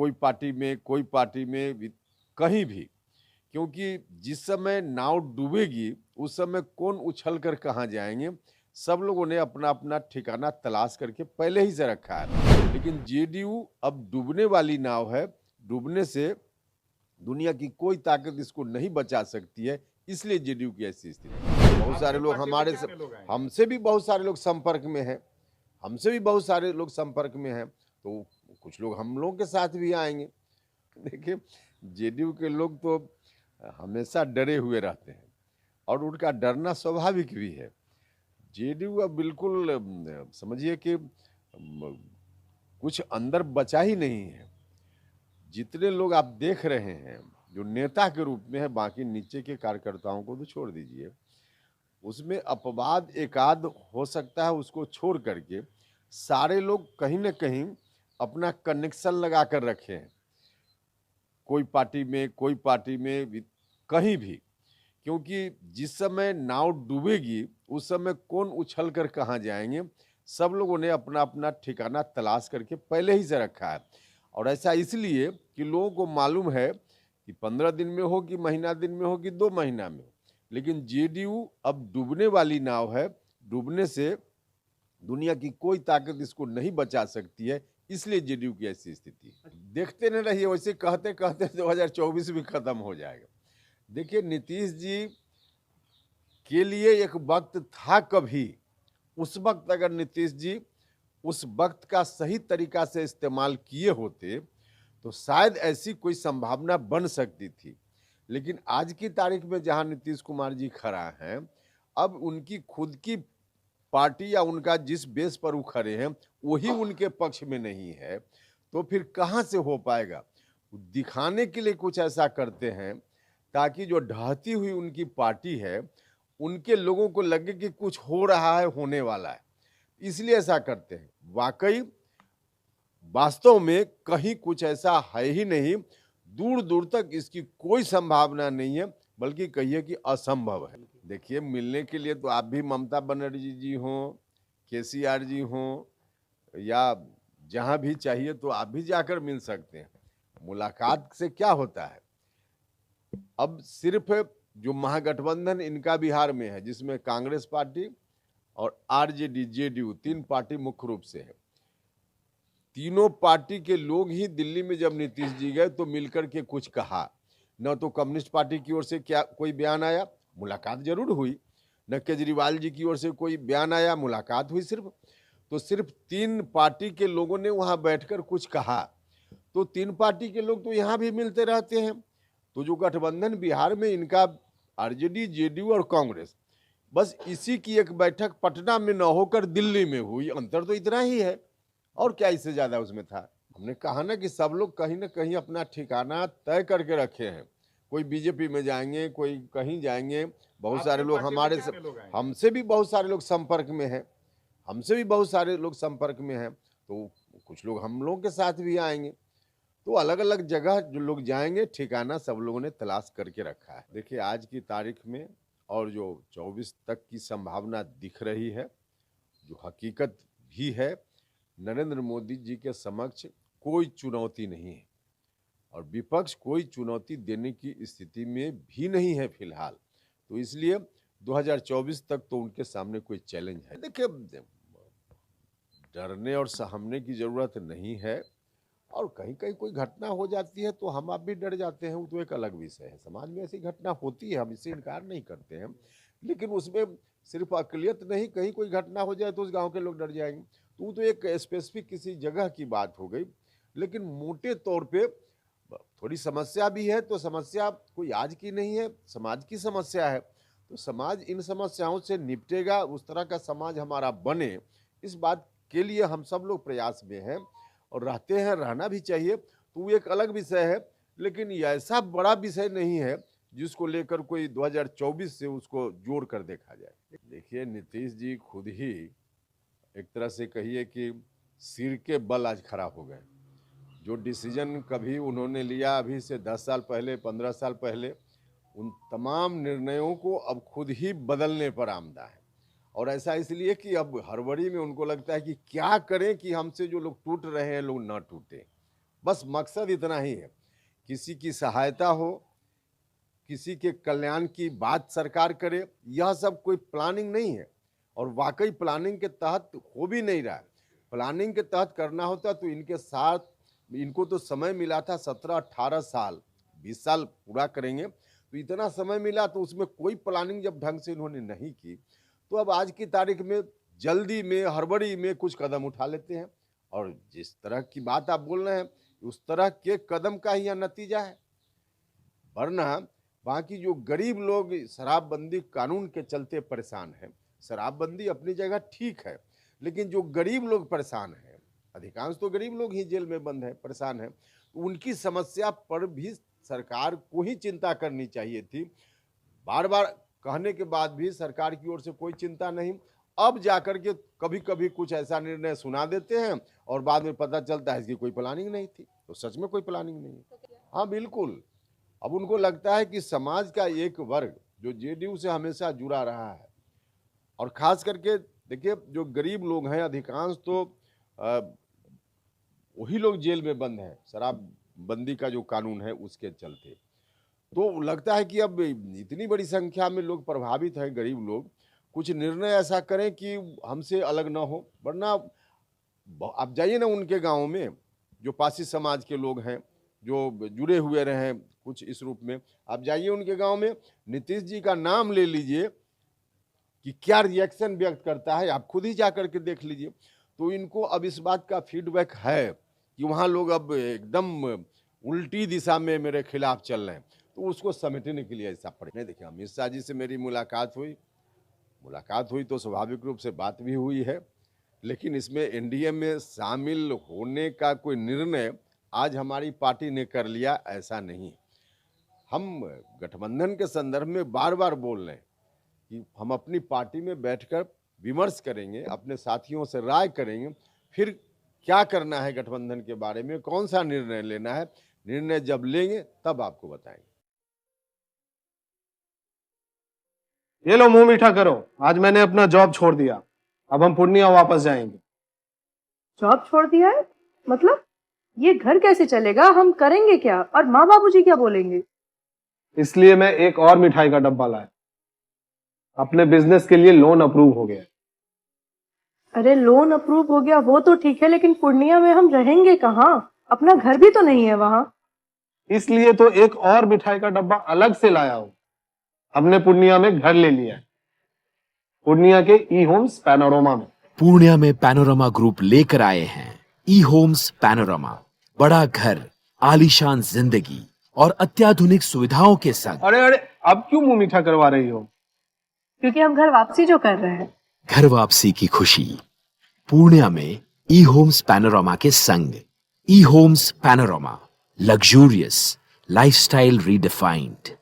कोई पार्टी में कहीं भी, क्योंकि जिस समय नाव डूबेगी उस समय कौन उछल कर कहाँ जाएंगे, सब लोगों ने अपना अपना ठिकाना तलाश करके पहले ही से रखा है। लेकिन जेडीयू अब डूबने वाली नाव है, डूबने से दुनिया की कोई ताकत इसको नहीं बचा सकती है, इसलिए जेडीयू की ऐसी स्थिति है। बहुत सारे लोग हमारे से, हमसे भी बहुत सारे लोग संपर्क में हैं, हमसे भी बहुत सारे लोग संपर्क में हैं, तो कुछ लोग हम लोगों के साथ भी आएंगे। देखिए, जेडीयू के लोग तो हमेशा डरे हुए रहते हैं और उनका डरना स्वाभाविक भी है। जेडीयू अब बिल्कुल समझिए कि कुछ अंदर बचा ही नहीं है। जितने लोग आप देख रहे हैं जो नेता के रूप में है, बाकी नीचे के कार्यकर्ताओं को तो छोड़ दीजिए, उसमें अपवाद एकाध हो सकता है, उसको छोड़ करके सारे लोग कहीं ना कहीं अपना कनेक्शन लगा कर रखे हैं, कोई पार्टी में कहीं भी, क्योंकि जिस समय नाव डूबेगी उस समय कौन उछल कर कहाँ जाएंगे, सब लोगों ने अपना अपना ठिकाना तलाश करके पहले ही से रखा है। और ऐसा इसलिए कि लोगों को मालूम है कि 15 दिन में हो कि महीना दिन में हो कि 2 महीना में हो, लेकिन जेडीयू अब डूबने वाली नाव है, डूबने से दुनिया की कोई ताकत इसको नहीं बचा सकती है, इसलिए जेडीयू की ऐसी स्थिति है। देखते न रहिए, वैसे कहते कहते 2024 भी खत्म हो जाएगा। देखिए, नीतीश जी के लिए एक वक्त था, कभी उस वक्त अगर नीतीश जी उस वक्त का सही तरीका से इस्तेमाल किए होते तो शायद ऐसी कोई संभावना बन सकती थी। लेकिन आज की तारीख में जहां नीतीश कुमार जी खड़ा हैं, अब उनकी खुद की पार्टी या उनका जिस बेस पर वो खड़े हैं वही उनके पक्ष में नहीं है, तो फिर कहां से हो पाएगा। दिखाने के लिए कुछ ऐसा करते हैं ताकि जो ढहती हुई उनकी पार्टी है उनके लोगों को लगे कि कुछ हो रहा है, होने वाला है, इसलिए ऐसा करते हैं। वाकई वास्तव में कहीं कुछ ऐसा है ही नहीं, दूर दूर तक इसकी कोई संभावना नहीं है, बल्कि कहिए कि असंभव है। देखिए, मिलने के लिए तो आप भी ममता बनर्जी जी हों, केसीआर जी हों, या जहां भी चाहिए तो आप भी जाकर मिल सकते हैं। मुलाकात से क्या होता है, अब सिर्फ जो महागठबंधन इनका बिहार में है, जिसमें कांग्रेस पार्टी और आरजेडी जेडीयू 3 पार्टी मुख्य रूप से है, तीनों पार्टी के लोग ही दिल्ली में जब नीतीश जी गए तो मिलकर के कुछ कहा। न तो कम्युनिस्ट पार्टी की ओर से क्या कोई बयान आया, मुलाकात जरूर हुई, न केजरीवाल जी की ओर से कोई बयान आया, मुलाकात हुई सिर्फ। तो सिर्फ 3 पार्टी के लोगों ने वहां बैठकर कुछ कहा, तो 3 पार्टी के लोग तो यहाँ भी मिलते रहते हैं। तो जो गठबंधन बिहार में इनका आरजेडी जेडीयू और कांग्रेस, बस इसी की एक बैठक पटना में न होकर दिल्ली में हुई, अंतर तो इतना ही है, और क्या इससे ज्यादा उसमें था। हमने कहा ना कि सब लोग कहीं ना कहीं अपना ठिकाना तय करके रखे हैं, कोई बीजेपी में जाएंगे, कोई कहीं जाएंगे। बहुत सारे लोग हमारे से, हमसे भी बहुत सारे लोग संपर्क में हैं, हमसे भी बहुत सारे लोग संपर्क में हैं, तो कुछ लोग हम लोगों के साथ भी आएंगे। तो अलग अलग जगह जो लोग जाएंगे, ठिकाना सब लोगों ने तलाश करके रखा है। देखिए, आज की तारीख में और जो 24 तक की संभावना दिख रही है, जो हकीकत भी है, नरेंद्र मोदी जी के समक्ष कोई चुनौती नहीं है और विपक्ष कोई चुनौती देने की स्थिति में भी नहीं है फिलहाल। तो इसलिए 2024 तक तो उनके सामने कोई चैलेंज है। देखिए, डरने और सहमने की जरूरत नहीं है, और कहीं कहीं कोई घटना हो जाती है तो हम आप भी डर जाते हैं, वो तो एक अलग विषय है। समाज में ऐसी घटना होती है, हम इससे इनकार नहीं करते हैं, लेकिन उसमें सिर्फ अकलियत नहीं, कहीं कोई घटना हो जाए तो उस गांव के लोग डर जाएंगे, तो वो तो एक स्पेसिफिक किसी जगह की बात हो गई। लेकिन मोटे तौर पे थोड़ी समस्या भी है, तो समस्या कोई आज की नहीं है, समाज की समस्या है, तो समाज इन समस्याओं से निपटेगा, उस तरह का समाज हमारा बने, इस बात के लिए हम सब लोग प्रयास में हैं और रहते हैं, रहना भी चाहिए। तो वो एक अलग विषय है, लेकिन ये ऐसा बड़ा विषय नहीं है जिसको लेकर कोई 2024 से उसको जोड़ कर देखा जाए। देखिए, नीतीश जी खुद ही एक तरह से कहिए कि सिर के बल आज खड़ा हो गए। जो डिसीजन कभी उन्होंने लिया अभी से 10 साल पहले, 15 साल पहले, उन तमाम निर्णयों को अब खुद ही बदलने पर आमदा है। और ऐसा इसलिए कि अब हड़बड़ी में उनको लगता है कि क्या करें कि हमसे जो लोग टूट रहे हैं लोग ना टूटे, बस मकसद इतना ही है, किसी की सहायता हो, किसी के कल्याण की बात सरकार करे, यह सब कोई प्लानिंग नहीं है। और वाकई प्लानिंग के तहत हो भी नहीं रहा है। प्लानिंग के तहत करना होता तो इनके साथ, इनको तो समय मिला था 17-18 साल, 20 साल पूरा करेंगे, तो इतना समय मिला, तो उसमें कोई प्लानिंग जब ढंग से इन्होंने नहीं की, तो अब आज की तारीख में जल्दी में, हड़बड़ी में कुछ कदम उठा लेते हैं। और जिस तरह की बात आप बोल रहे हैं, उस तरह के कदम का ही यह नतीजा है। वरना बाकी जो गरीब लोग शराबबंदी कानून के चलते परेशान हैं, शराबबंदी अपनी जगह ठीक है, लेकिन जो गरीब लोग परेशान हैं, अधिकांश तो गरीब लोग ही जेल में बंद है, परेशान है, उनकी समस्या पर भी सरकार को ही चिंता करनी चाहिए थी। बार बार कहने के बाद भी सरकार की ओर से कोई चिंता नहीं। अब जाकर के कभी कभी कुछ ऐसा निर्णय सुना देते हैं और बाद में पता चलता है इसकी कोई प्लानिंग नहीं थी। तो सच में कोई प्लानिंग नहीं है। हाँ बिल्कुल, अब उनको लगता है कि समाज का एक वर्ग जो जेडीयू से हमेशा जुड़ा रहा है, और खास करके देखिए जो गरीब लोग हैं, अधिकांश तो वही लोग जेल में बंद हैं शराबबंदी का जो कानून है उसके चलते। तो लगता है कि अब इतनी बड़ी संख्या में लोग प्रभावित हैं, गरीब लोग, कुछ निर्णय ऐसा करें कि हमसे अलग ना हो। वरना आप जाइए ना उनके गाँव में, जो पासी समाज के लोग हैं, जो जुड़े हुए रहे कुछ इस रूप में, आप जाइए उनके गांव में, नीतीश जी का नाम ले लीजिए कि क्या रिएक्शन व्यक्त करता है, आप खुद ही जा करके देख लीजिए। तो इनको अब इस बात का फीडबैक है कि वहाँ लोग अब एकदम उल्टी दिशा में मेरे खिलाफ चल रहे हैं, तो उसको समेटने के लिए ऐसा पड़े। देखिए अमित शाह जी से मेरी मुलाकात हुई तो स्वाभाविक रूप से बात भी हुई है, लेकिन इसमें एनडीए में शामिल होने का कोई निर्णय आज हमारी पार्टी ने कर लिया, ऐसा नहीं। हम गठबंधन के संदर्भ में बार बार बोल रहे हैं कि हम अपनी पार्टी में बैठकर विमर्श करेंगे, अपने साथियों से राय करेंगे, फिर क्या करना है गठबंधन के बारे में, कौन सा निर्णय लेना है, निर्णय जब लेंगे तब आपको बताएंगे। ये लो मुंह मीठा करो, आज मैंने अपना जॉब छोड़ दिया, अब हम पूर्णिया वापस जाएंगे। जॉब छोड़ दिया है? मतलब ये घर कैसे चलेगा? हम करेंगे क्या? और माँ बाबूजी क्या बोलेंगे? इसलिए मैं एक और मिठाई का डब्बा लाया, अपने बिजनेस के लिए लोन अप्रूव हो गया। अरे लोन अप्रूव हो गया वो तो ठीक है, लेकिन पूर्णिया में हम रहेंगे कहाँ? अपना घर भी तो नहीं है वहाँ। इसलिए तो एक और मिठाई का डब्बा अलग से लाया हूं। हमने पूर्णिया में घर ले लिया है, पूर्णिया के ई होम्स पैनोरमा में। पूर्णिया में पैनोरमा ग्रुप लेकर आए हैं ई होम्स पैनोरमा, बड़ा घर, आलीशान जिंदगी और अत्याधुनिक सुविधाओं के संग। अरे अब क्यों मुंह मीठा करवा रही हो? क्योंकि हम घर वापसी जो कर रहे हैं। घर वापसी की खुशी पूर्णिया में ई होम्स पैनोरमा के संग। ई homes panorama, luxurious lifestyle redefined.